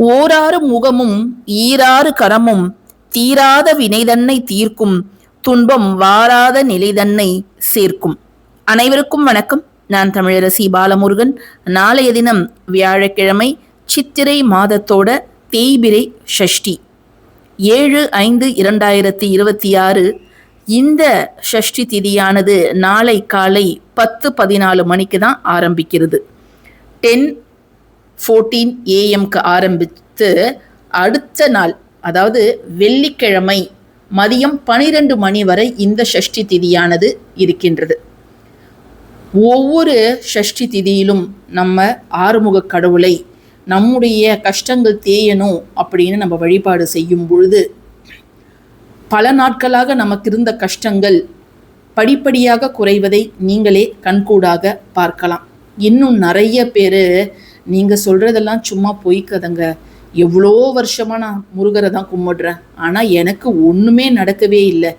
ஓராறு முகமும் ஈராறு கரமும் தீராத வினைதன்னை தீர்க்கும் துன்பம் வாராத நிலைதன்னை சேர்க்கும். அனைவருக்கும் வணக்கம். நான் தமிழரசி பாலமுருகன். நாளைய தினம் வியாழக்கிழமை, சித்திரை மாதத்தோட தேய்பிரை ஷஷ்டி 7/5/2026. இந்த ஷஷ்டி திதியானது நாளை காலை 10:14 மணிக்கு தான் ஆரம்பிக்கிறது. 10:14 AM ஆரம்பித்து அடுத்த நாள், அதாவது வெள்ளிக்கிழமை மதியம் 12 மணி வரை இந்த ஷஷ்டி திதியானது இருக்கின்றது. ஒவ்வொரு ஷஷ்டி திதியிலும் நம்ம ஆறுமுக கடவுளை நம்முடைய கஷ்டங்கள் தேயணும் அப்படின்னு நம்ம வழிபாடு செய்யும் பொழுது பல நாட்களாக நமக்கு இருந்த கஷ்டங்கள் படிப்படியாக குறைவதை நீங்களே கண்கூடாக பார்க்கலாம். இன்னும் நிறைய பேர் நீங்கள் சொல்கிறதெல்லாம் சும்மா பொய்க்கதங்க, எவ்வளோ வருஷமாக நான் முருகரை தான் கும்பிடுறேன், ஆனால் எனக்கு ஒன்றுமே நடக்கவே இல்லை,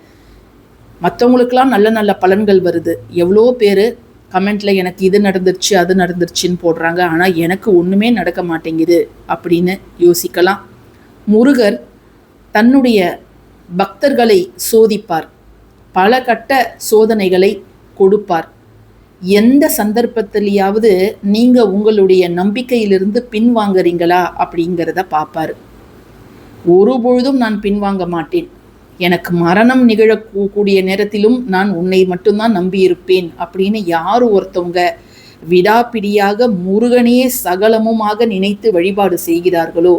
மற்றவங்களுக்கெல்லாம் நல்ல நல்ல பலன்கள் வருது, எவ்வளோ பேர் கமெண்ட்டில் எனக்கு இது நடந்துருச்சு அது நடந்துருச்சுன்னு போடுறாங்க, ஆனால் எனக்கு ஒன்றுமே நடக்க மாட்டேங்குது அப்படின்னு யோசிக்கலாம். முருகர் தன்னுடைய பக்தர்களை சோதிப்பார், பல கட்ட சோதனைகளை கொடுப்பார். எந்த சந்தர்ப்பத்திலேயாவது நீங்கள் உங்களுடைய நம்பிக்கையிலிருந்து பின்வாங்குறீங்களா அப்படிங்கிறத பார்ப்பார். ஒருபொழுதும் நான் பின்வாங்க மாட்டேன், எனக்கு மரணம் நிகழக்கூடிய நேரத்திலும் நான் உன்னை மட்டும்தான் நம்பியிருப்பேன் அப்படின்னு யார் ஒருத்தவங்க விடாப்பிடியாக முருகனையே சகலமுமாக நினைத்து வழிபாடு செய்கிறார்களோ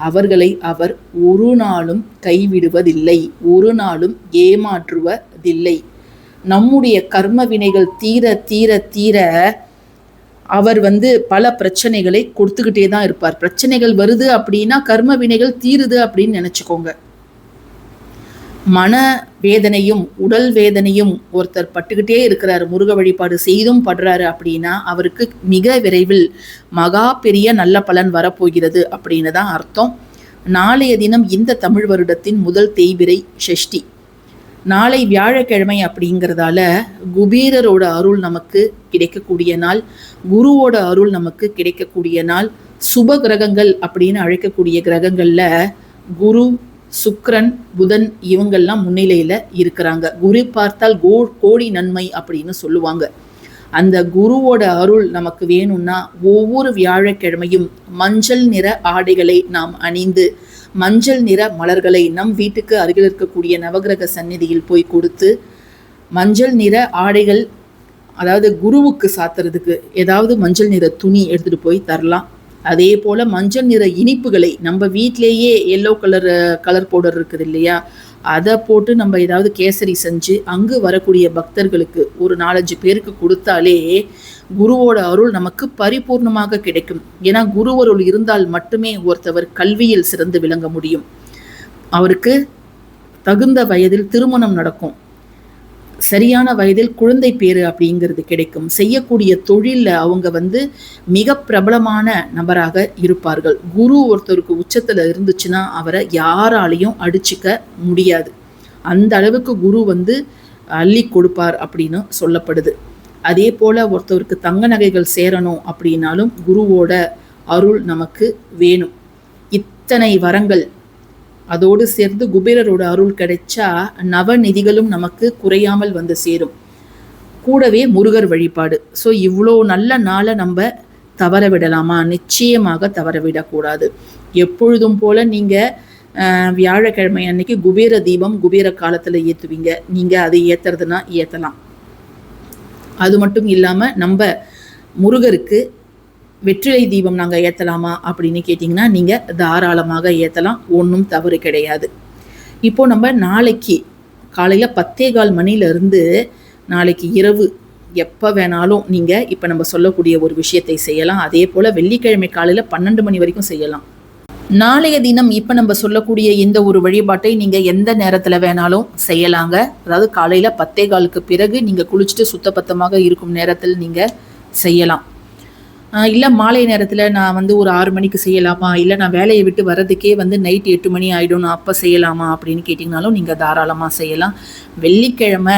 அவர்களை அவர் ஒரு நாளும் கைவிடுவதில்லை, ஒரு நாளும் ஏமாற்றுவதில்லை. நம்முடைய கர்ம வினைகள் தீர தீர தீர அவர் பல பிரச்சனைகளை கொடுத்துக்கிட்டே தான் இருப்பார். பிரச்சனைகள் வருது அப்படின்னா கர்ம வினைகள் தீருது அப்படின்னு நினைச்சுக்கோங்க. மன வேதனையும் உடல் வேதனையும் ஒருத்தர் பட்டுக்கிட்டே இருக்கிறாரு, முருக வழிபாடு செய்தும் படுறாரு அப்படின்னா அவருக்கு மிக விரைவில் மகா பெரிய நல்ல பலன் வரப்போகிறது அப்படின்னு தான் அர்த்தம். நாளைய தினம் இந்த தமிழ் வருடத்தின் முதல் தேய்பிரை ஷஷ்டி, நாளை வியாழக்கிழமை அப்படிங்கிறதால குபேரரோட அருள் நமக்கு கிடைக்கக்கூடிய நாள், குருவோட அருள் நமக்கு கிடைக்கக்கூடிய நாள். சுப கிரகங்கள் அப்படின்னு அழைக்கக்கூடிய கிரகங்கள்ல குரு, சுக்கிரன், புதன் இவங்கெல்லாம் முன்னிலையில் இருக்கிறாங்க. குரு பார்த்தால் கோடி நன்மை அப்படின்னு சொல்லுவாங்க. அந்த குருவோட அருள் நமக்கு வேணும்னா ஒவ்வொரு வியாழக்கிழமையும் மஞ்சள் நிற ஆடைகளை நாம் அணிந்து மஞ்சள் நிற மலர்களை நம் வீட்டுக்கு அருகில் இருக்கக்கூடிய நவகிரக சந்நிதியில் போய் கொடுத்து, மஞ்சள் நிற ஆடைகள், அதாவது குருவுக்கு சாத்துறதுக்கு ஏதாவது மஞ்சள் நிற துணி எடுத்துகிட்டு போய் தரலாம். அதே போல் மஞ்சள் நிற இனிப்புகளை நம்ம வீட்டிலேயே எல்லோ கலர் பவுடர் இருக்குது இல்லையா, அதை போட்டு நம்ம ஏதாவது கேசரி செஞ்சு அங்கு வரக்கூடிய பக்தர்களுக்கு ஒரு 4-5 பேருக்கு கொடுத்தாலே குருவோட அருள் நமக்கு பரிபூர்ணமாக கிடைக்கும். ஏன்னா குரு அருள் இருந்தால் மட்டுமே ஒருத்தவர் கல்வியில் சிறந்து விளங்க முடியும். அவருக்கு தகுந்த வயதில் திருமணம் நடக்கும், சரியான வயதில் குழந்தை பேரு அப்படிங்கிறது கிடைக்கும். செய்யக்கூடிய தொழிலில் அவங்க மிக பிரபலமான நபராக இருப்பார்கள். குரு ஒருத்தருக்கு உச்சத்தில் இருந்துச்சுன்னா அவரை யாராலையும் அடிச்சுக்க முடியாது. அந்த அளவுக்கு குரு அள்ளி கொடுப்பார் அப்படின்னு சொல்லப்படுது. அதே போல் ஒருத்தருக்கு தங்க நகைகள் சேரணும் அப்படின்னாலும் குருவோட அருள் நமக்கு வேணும். இத்தனை வரங்கள் அதோடு சேர்ந்து குபேரரோட அருள் கிடைச்சா நவநிதிகளும் நமக்கு குறையாமல் சேரும். கூடவே முருகர் வழிபாடு. ஸோ இவ்வளோ நல்ல நாளை நம்ம தவற விடலாமா? நிச்சயமாக தவற விடக்கூடாது. எப்பொழுதும் போல் நீங்கள் வியாழக்கிழமை அன்னைக்கு குபேர தீபம் குபேர காலத்தில் ஏற்றுவீங்க. நீங்கள் அதை ஏற்றுறதுனா ஏற்றலாம். அது மட்டும் இல்லாமல் நம்ம முருகருக்கு வெற்றிலை தீபம் நாங்கள் ஏற்றலாமா அப்படின்னு கேட்டிங்கன்னா நீங்கள் தாராளமாக ஏற்றலாம், ஒன்றும் தவறு கிடையாது. இப்போது நம்ம நாளைக்கு காலையில் 10:15 மணிலேருந்து நாளைக்கு இரவு எப்போ வேணாலும் நீங்கள் இப்போ நம்ம சொல்லக்கூடிய ஒரு விஷயத்தை செய்யலாம். அதே போல் வெள்ளிக்கிழமை காலையில் 12 மணி வரைக்கும் செய்யலாம். நாளைய தினம் இப்போ நம்ம சொல்லக்கூடிய இந்த ஒரு வழிபாட்டை நீங்கள் எந்த நேரத்தில் வேணாலும் செய்யலாங்க. அதாவது காலையில் 10:15க்கு பிறகு நீங்கள் குளிச்சுட்டு சுத்தபத்தமாக இருக்கும் நேரத்தில் நீங்கள் செய்யலாம். இல்லை மாலை நேரத்தில் நான் ஒரு 6 மணிக்கு செய்யலாமா, இல்லை நான் வேலையை விட்டு வர்றதுக்கே நைட் 8 மணி ஆகிடும், நான் அப்போ செய்யலாமா அப்படின்னு கேட்டிங்கனாலும் நீங்கள் தாராளமாக செய்யலாம். வெள்ளிக்கிழமை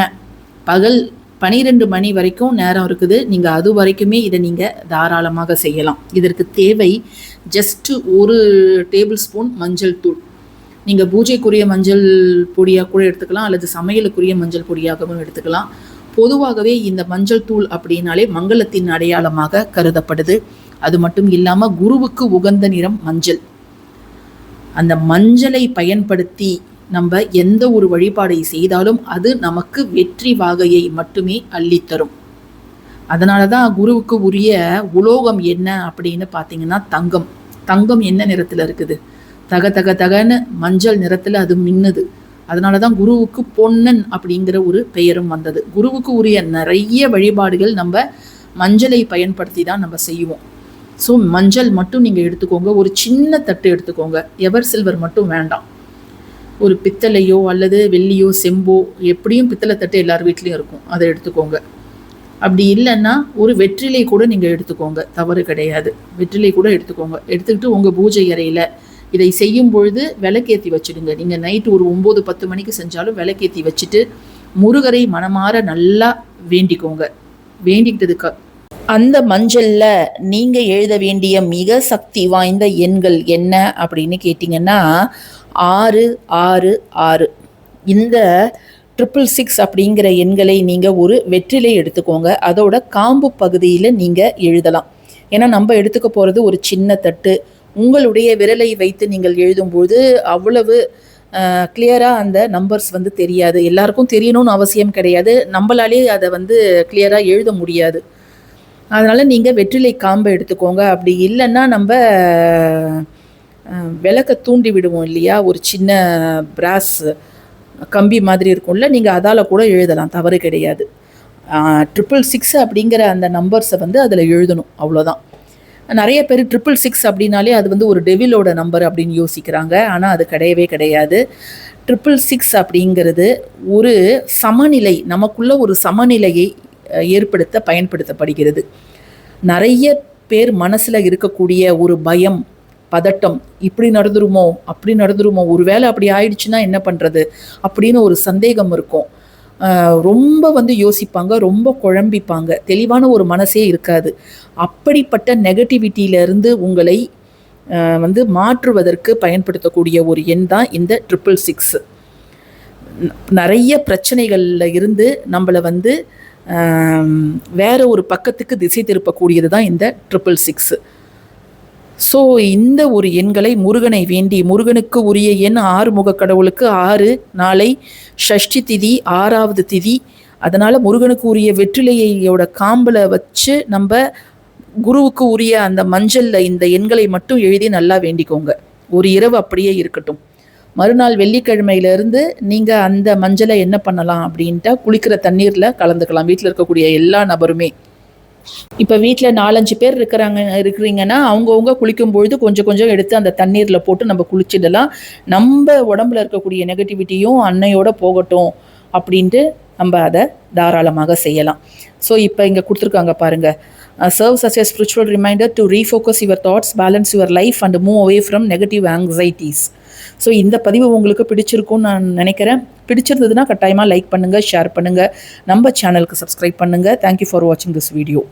பகல் 12 மணி வரைக்கும் நேரம் இருக்குது. நீங்கள் அது வரைக்குமே இதை நீங்கள் தாராளமாக செய்யலாம். இதற்கு தேவை ஜஸ்ட்டு 1 டேபிள் ஸ்பூன் மஞ்சள் தூள். நீங்கள் பூஜைக்குரிய மஞ்சள் பொடியாக கூட எடுத்துக்கலாம், அல்லது சமையலுக்குரிய மஞ்சள் பொடியாகவும் எடுத்துக்கலாம். பொதுவாகவே இந்த மஞ்சள் தூள் அப்படின்னாலே மங்களத்தின் அடையாளமாக கருதப்படுது. அது மட்டும் இல்லாமல் குருவுக்கு உகந்த நிறம் மஞ்சள். அந்த மஞ்சளை பயன்படுத்தி நம்ம எந்த ஒரு வழிபாடை செய்தாலும் அது நமக்கு வெற்றி வாகையை மட்டுமே அள்ளித்தரும். அதனால தான் குருவுக்கு உரிய உலோகம் என்ன அப்படின்னு பார்த்தீங்கன்னா தங்கம். தங்கம் என்ன நிறத்தில் இருக்குது? தக தக தகன்னு மஞ்சள் நிறத்தில் அது மின்னுது. அதனால தான் குருவுக்கு பொன்னன் அப்படிங்கிற ஒரு பெயரும் வந்தது. குருவுக்கு உரிய நிறைய வழிபாடுகள் நம்ம மஞ்சளை பயன்படுத்தி தான் நம்ம செய்வோம். ஸோ மஞ்சள் மட்டும் நீங்கள் எடுத்துக்கோங்க. ஒரு சின்ன தட்டு எடுத்துக்கோங்க. எவர் சில்வர் மட்டும் வேண்டாம். ஒரு பித்தளையோ அல்லது வெள்ளியோ செம்போ, எப்படியும் பித்தளை தட்டு எல்லார் வீட்லேயும் இருக்கும், அதை எடுத்துக்கோங்க. அப்படி இல்லைன்னா ஒரு வெற்றிலை கூட நீங்கள் எடுத்துக்கோங்க, தவறு கிடையாது. வெற்றிலை கூட எடுத்துக்கோங்க. எடுத்துக்கிட்டு உங்கள் பூஜை அறையில் இதை செய்யும் பொழுது விளக்கேற்றி வச்சுடுங்க. நீங்கள் நைட்டு ஒரு 9-10 மணிக்கு செஞ்சாலும் விளக்கேற்றி வச்சுட்டு முருகரை மனமாற நல்லா வேண்டிக்கோங்க. வேண்டிக்கிட்டதுக்கு அந்த மஞ்சளில் நீங்கள் எழுத வேண்டிய மிக சக்தி வாய்ந்த எண்கள் என்ன அப்படின்னு கேட்டிங்கன்னா 666. இந்த 666 அப்படிங்கிற எண்களை நீங்கள் ஒரு வெற்றிலை எடுத்துக்கோங்க. அதோட காம்பு பகுதியில் நீங்கள் எழுதலாம். ஏன்னா நம்ம எடுத்துக்க போகிறது ஒரு சின்ன தட்டு. உங்களுடைய விரலை வைத்து நீங்கள் எழுதும்போது அவ்வளவு கிளியராக அந்த நம்பர்ஸ் தெரியாது. எல்லாருக்கும் தெரியணும்னு அவசியம் கிடையாது. நம்மளாலே அதை கிளியராக எழுத முடியாது. அதனால் நீங்கள் வெற்றிலை காம்பை எடுத்துக்கோங்க. அப்படி இல்லைன்னா நம்ம விளக்க தூண்டி விடுவோம் இல்லையா, ஒரு சின்ன பிராஸ் கம்பி மாதிரி இருக்கும்ல, நீங்கள் அதால் கூட எழுதலாம், தவறு கிடையாது. 666 அப்படிங்கிற அந்த நம்பர்ஸை அதில் எழுதணும், அவ்வளோதான். நிறைய பேர் 666 அப்படின்னாலே அது ஒரு டெவிலோட நம்பர் அப்படின்னு யோசிக்கிறாங்க. ஆனால் அது கிடையவே கிடையாது. 666 அப்படிங்கிறது ஒரு சமநிலை, நமக்குள்ள ஒரு சமநிலையை ஏற்படுத்த பயன்படுத்தப்படுகிறது. நிறைய பேர் மனசில் இருக்கக்கூடிய ஒரு பயம், பதட்டம், இப்படி நடந்துருமோ அப்படி நடந்துருமோ, ஒரு வேளை அப்படி ஆயிடுச்சுன்னா என்ன பண்ணுறது அப்படின்னு ஒரு சந்தேகம் இருக்கும். ரொம்ப யோசிப்பாங்க, ரொம்ப குழம்பிப்பாங்க, தெளிவான ஒரு மனசே இருக்காது. அப்படிப்பட்ட நெகட்டிவிட்டியிலிருந்து உங்களை மாற்றுவதற்கு பயன்படுத்தக்கூடிய ஒரு எண் தான் இந்த 666. நிறைய பிரச்சனைகளில் இருந்து நம்மளை வேற ஒரு பக்கத்துக்கு திசை திருப்பக்கூடியது தான் இந்த 666. ஸோ இந்த ஒரு எண்களை முருகனை வேண்டி, முருகனுக்கு உரிய எண் 6 முக கடவுளுக்கு 6, நாளை ஷஷ்டி திதி 6வது திதி. அதனால் முருகனுக்கு உரிய வெற்றிலையோட காம்பில் வச்சு நம்ம குருவுக்கு உரிய அந்த மஞ்சளில் இந்த எண்களை மட்டும் எழுதி நல்லா வேண்டிக்கோங்க. ஒரு இரவு அப்படியே இருக்கட்டும். மறுநாள் வெள்ளிக்கிழமையிலேருந்து நீங்கள் அந்த மஞ்சளை என்ன பண்ணலாம் அப்படின்ட்டா குளிக்கிற தண்ணீரில் கலந்துக்கலாம், வீட்டில் இருக்கக்கூடிய எல்லா நபருமே. இப்போ வீட்டில் 4-5 பேர் இருக்கிறீங்கன்னா அவங்கவுங்க குளிக்கும்பொழுது கொஞ்சம் கொஞ்சம் எடுத்து அந்த தண்ணீரில் போட்டு நம்ம குளிச்சிடலாம். நம்ம உடம்புல இருக்கக்கூடிய நெகட்டிவிட்டியும் அன்னையோட போகட்டும் அப்படின்ட்டு நம்ம அதை தாராளமாக செய்யலாம். ஸோ இப்போ இங்கே கொடுத்துருக்காங்க பாருங்கள். serves as a spiritual reminder to refocus your thoughts, balance your life and move away from negative anxieties. So இந்த பதிவு உங்களுக்கு பிடிச்சிருக்கும்னு நான் நினைக்கிறேன். பிடிச்சிருந்ததுன்னா கட்டாயமாக லைக் பண்ணுங்கள், ஷேர் பண்ணுங்கள், நம்ம சேனலுக்கு சப்ஸ்கிரைப் பண்ணுங்கள். தேங்க்யூ ஃபார் வாட்சிங் திஸ் வீடியோ.